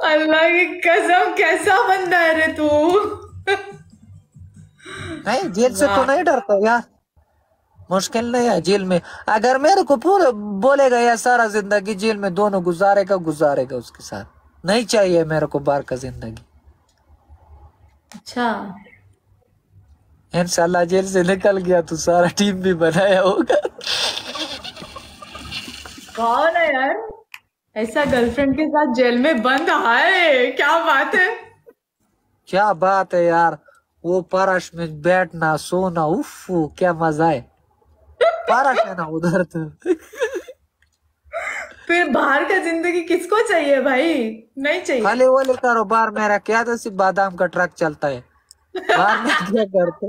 अल्लाह की कसम, कैसा बंदा है रे तू। नहीं, जेल से तो नहीं डरता यार, मुश्किल नहीं है जेल में। अगर मेरे को पूरा बोलेगा यार सारा जिंदगी जेल में दोनों गुजारेगा गुजारेगा उसके साथ, नहीं चाहिए मेरे को बाहर का जिंदगी। अच्छा, इंशाल्लाह जेल से निकल गया तो सारा टीम भी बनाया होगा। कौन है यार ऐसा गर्लफ्रेंड के साथ जेल में बंद? हाय क्या बात है। क्या बात है यार, वो फर्श में बैठना सोना, उफ क्या मजा है। फर्श है ना उधर तो। फिर बाहर का जिंदगी किसको चाहिए भाई? नहीं चाहिए। खाली वो लेकर बाहर मेरा क्या था, सिर्फ बादाम का ट्रक चलता है, बाहर में क्या करते।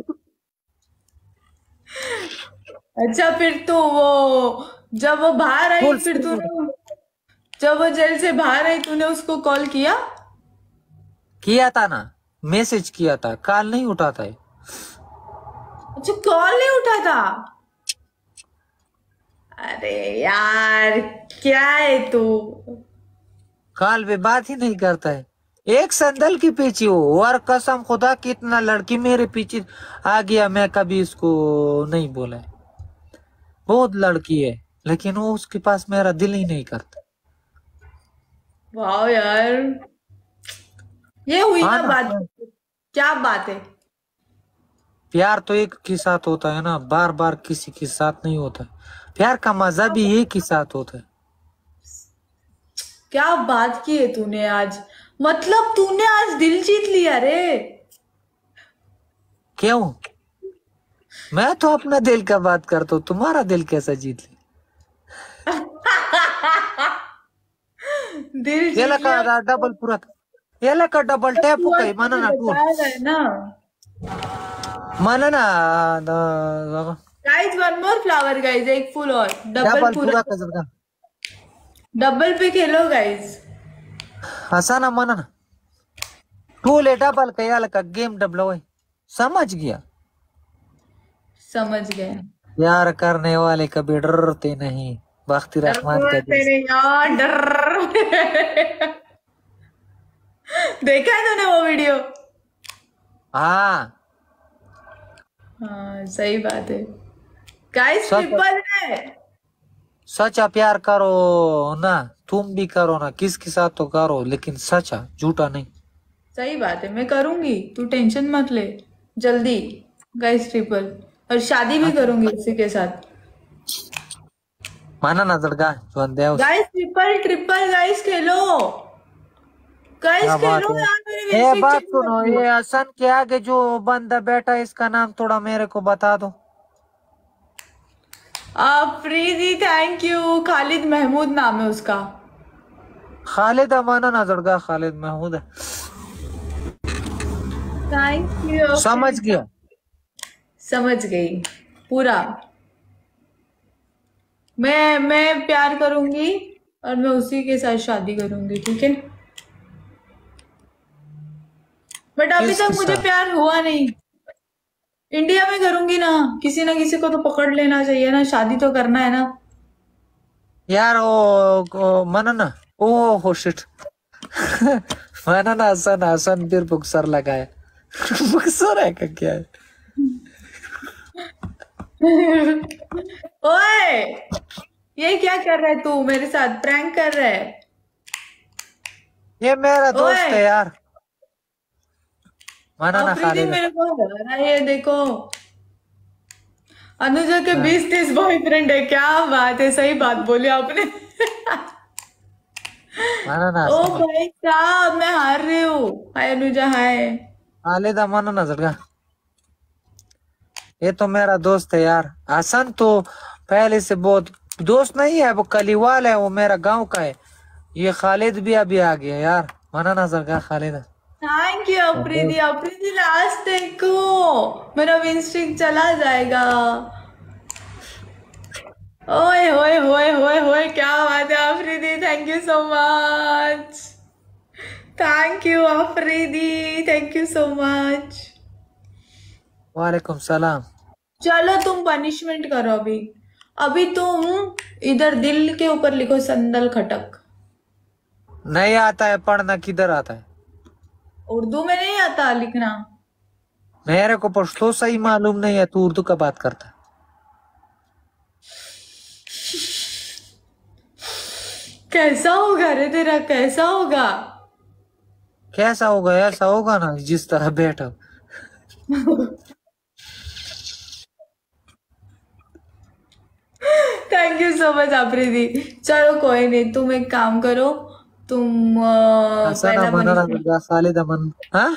अच्छा, फिर तो वो जब वो बाहर आई, फुल फिर स्पीड तूने, जब वो जेल से बाहर आई, तूने उसको कॉल किया? किया था ना, मैसेज किया था, कॉल नहीं उठाता है। अच्छा, कॉल नहीं उठा था। अरे यार, क्या है तू। कॉल पे बात ही नहीं करता है। एक संदल के पीछे हो, और कसम खुदा कितना लड़की मेरे पीछे आ गया, मैं कभी इसको नहीं बोला है। बहुत लड़की है लेकिन वो उसके पास मेरा दिल ही नहीं करता। वाह यार, ये हुई हाँ ना ना, बात। क्या बात है। प्यार तो एक के साथ होता है ना, बार बार किसी के साथ नहीं होता। प्यार का मजा भी एक ही साथ होता है। क्या बात की है तूने आज। मतलब तूने आज दिल जीत लिया रे। क्यों? मैं तो अपना दिल का बात करता हूँ, तुम्हारा दिल कैसा जीत लिया? दिल ये जीत लिया का डबल पूरा, ये का डबल मतलब टैप तू आज कई मुझे mana ना टूल बताया है ना। mana ना guys, one more flower guys, एक फूल और डबल डबल पूरा। पूरा का जरगा डबल पे खेलो गाइस। हसाना mana ना टूल है डबल का, यार का गेम डबल हुए। समझ गया? समझ गए। प्यार करने वाले कभी डरते नहीं, बख्ती रहमान का डर दिल। तेरे यार, डर। देखा है तूने वो वीडियो? हाँ, हाँ, सही बात है। गाइस, सच ट्रिपल है। सच्चा प्यार करो ना, तुम भी करो ना, किसके साथ तो करो लेकिन सच्चा, झूठा नहीं। सही बात है, मैं करूंगी, तू टेंशन मत ले। जल्दी। Guys, triple. और शादी भी करूंगी उसी के साथ। माना ना जड़गा जो देव। गाइस, ट्रिपल ट्रिपल गाइस खेलो। गाइस क्या बात खेलो है। यार, मेरे विन ये स्ट्रिक बात चेक सुनो, कर लो। ये हसन के आगे जो बंदा बैठा है इसका नाम थोड़ा मेरे को बता दो। प्रीति, थैंक यू। खालिद महमूद नाम है उसका। खालिद अमाना ना जड़गा, खालिद महमूद है। थैंक यू समझ प्रीति। गया। समझ गई पूरा। मैं प्यार करूंगी और मैं उसी के साथ शादी करूंगी, ठीक है। बट अभी तक किसके मुझे साथ? प्यार हुआ नहीं। इंडिया में करूंगी ना किसी को तो पकड़ लेना चाहिए ना, शादी तो करना है ना। यार माना ना, ओ हो शिट। माना ना, हसन हसन फिर बुक्सर लगाया। बुक्सर है का क्या है? ओए, ये क्या कर रहा है तू? मेरे साथ प्रैंक कर रहा है? ये मेरा ओए, दोस्त है यार, माना ना अफरीदी खालिद है। मेरे को लग रहा है, ये देखो। अनुजा के हाँ, 20-30 बॉयफ्रेंड है। क्या बात है, सही बात बोली आपने। माना ना ओ हसन है। भाई साहब, मैं हार रही हूँ। हाय अनुजा, हाय। खालिद अमाना ना जड़गा, ये तो मेरा दोस्त है यार। हसन तो पहले से बहुत दोस्त नहीं है, वो कलीवाल है, वो मेरा गांव का है। ये खालिद भी अभी आ गया यार, माना ना जड़गा Khalid. Thank you Afridi. Afridi, last देखो, मेरा विन स्ट्रिक चला जाएगा। ओए होए होए होए होए, क्या बात है Afridi, thank you so much. Thank you Afridi, thank you so much. वालेकुम सलाम। चलो तुम पनिशमेंट करो अभी। अभी तुम इधर दिल के ऊपर लिखो संदल खटक। नहीं आता है पढ़ना, किधर आता है? उर्दू में नहीं आता लिखना। मेरे को पश्तो सही मालूम नहीं है, तू उर्दू का बात करता है। कैसा होगा रे तेरा, कैसा होगा? कैसा होगा? ऐसा होगा ना जिस तरह बैठा। Thank you so much Afridi. चलो कोई नहीं, तुम एक काम करो, तुम हसाना मनाना साले दमन। हाँ,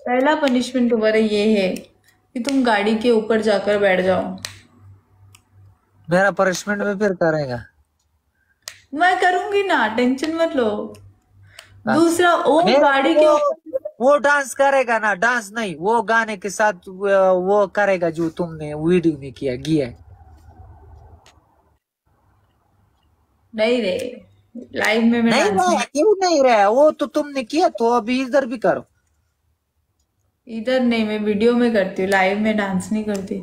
पहला पनिशमेंट तुम्हारा ये है कि तुम गाड़ी के ऊपर जाकर बैठ जाओ। मेरा पनिशमेंट में फिर करेगा? मैं करूंगी ना, टेंशन मत लो। दूसरा, वो गाड़ी के ऊपर। वो डांस करेगा ना, डांस नहीं, वो गाने के साथ वो करेगा जो तुमने वीडियो में किया है। नहीं रे, लाइव में मैं नहीं डांस रहा, नहीं। क्यों नहीं रहा? वो तो तुमने किया, तो अभी इधर भी करो। इधर नहीं, मैं वीडियो में करती हूँ, लाइव में डांस नहीं करती।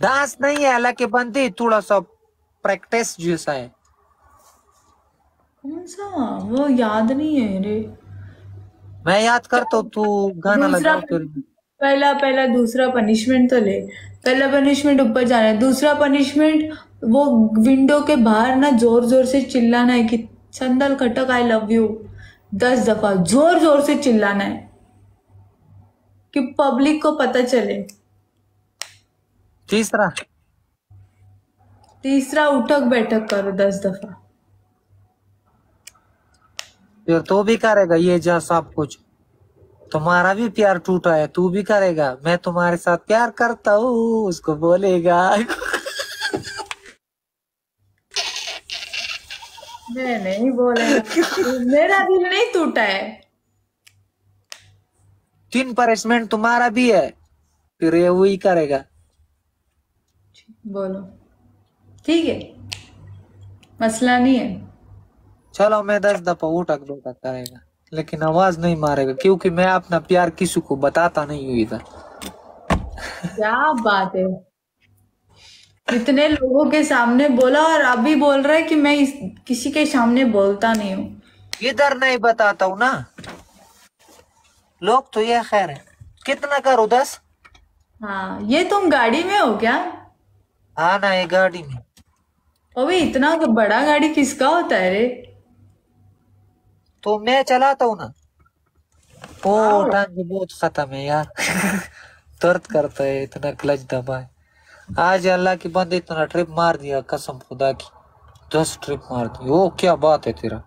डांस नहीं है, हालांकि बंदी थोड़ा सा प्रैक्टिस जैसा है। कौन सा? वो याद नहीं है रे। मैं याद करता हूँ, तू गाना दूसरा, लगाओ फिर। पहला पहला दूसरा पनिशमेंट तो ले। पहला पनिशमेंट ऊपर जाना है, दूसरा पनिशमेंट वो विंडो के बाहर ना जोर जोर से चिल्लाना है कि संदल खटक आई लव यू 10 दफा, जोर जोर से चिल्लाना है कि पब्लिक को पता चले। तीसरा, तीसरा, उठक बैठक करो 10 दफा। फिर तो भी करेगा ये जा सब कुछ। तुम्हारा भी प्यार टूटा है, तू भी करेगा। मैं तुम्हारे साथ प्यार करता हूँ, उसको बोलेगा। मैं नहीं बोलेगा, मेरा दिल नहीं टूटा है। 3 पनिशमेंट तुम्हारा भी है, फिर ये वही करेगा। बोलो, ठीक है, मसला नहीं है। चलो, मैं 10 दफा उठक बैठक करेगा, लेकिन आवाज नहीं मारेगा, क्योंकि मैं अपना प्यार किसी को बताता नहीं हूँ इधर। क्या बात है, इतने लोगों के सामने बोला और अभी बोल रहा है कि मैं किसी के सामने बोलता नहीं हूँ। इधर नहीं बताता हूँ ना, लोग तो ये खैर है। कितना करो? 10? हाँ, ये तुम गाड़ी में हो क्या? हाँ ना, ये गाड़ी में। अबे इतना बड़ा गाड़ी किसका होता है रे? तो मैं चलाता हूँ ना। ओ आओ। टांग बहुत खत्म है यार। दर्द करता है इतना क्लच दबा है। आज अल्लाह की बंदे इतना ट्रिप मार दिया, कसम खुदा की 10 ट्रिप मार दी। ओ क्या बात है तेरा।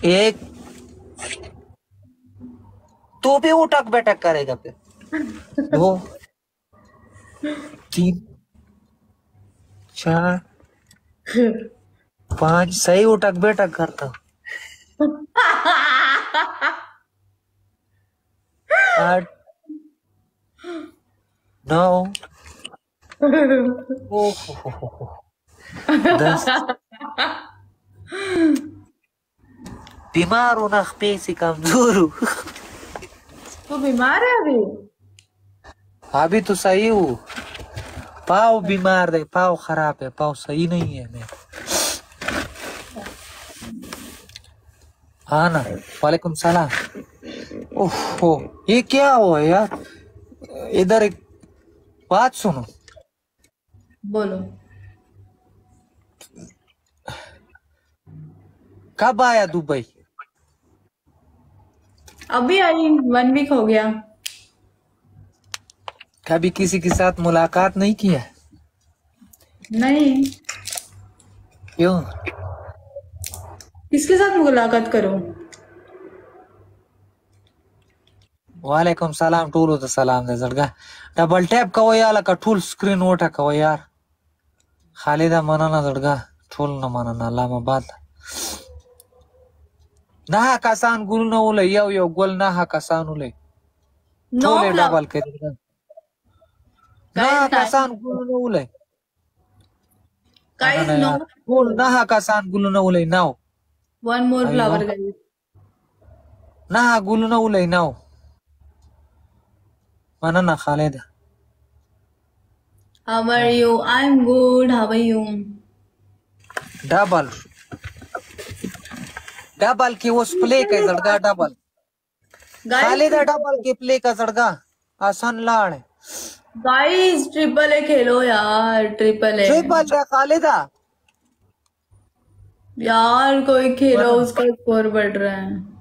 एक, तू भी उठक बैठक करेगा फिर। 2, 3, 4, 5, सही उठक बैठक करता हूँ। 8, 9, 10। बीमार हूँ ना, से कमजोर हूँ। तू बीमार है अभी? अभी तो सही हूँ, पाव बीमार है, पाव खराब है, पाव सही नहीं है मैं। हाँ ना, वालेकुम सलाम। ओहो, ये क्या हुआ यार? इधर एक बात सुनो। बोलो। कब आया दुबई? अभी आई, 1 वीक हो गया। कभी किसी के साथ मुलाकात नहीं किया? नहीं। क्यों? किसके साथ मुलाकात करूं? वालेकुम सलाम टूलो तो सलाम दे जड़गा। डबल टैप का वो यार का टूल स्क्रीन वोटा का वो यार। खालिदा मनाना जड़गा, टूल न मनाना लामा बात। ना कासान गुल न उले, यो गोल ना कासान उले। No टूले flower. डबल के जड़गा। ना गाइस कासान गुल न उले। गाइस ना नो। यार, टूल ना कासान गुल न उले नाउ। 1 more अयो, फ्लावर गाइस। ना गुल न उले नाउ। मनाना खालिदा। How are you? I'm good. How are you? Double double की उस प्ले का जड़गा डबल खालिदा डबल की प्ले का जड़गा आसान लाड़ गाइस ट्रिपल ए खेलो यार, ट्रिपल ए ट्रिपल रे खालिदा यार, कोई खेलो, उसका स्कोर बढ़ रहा है।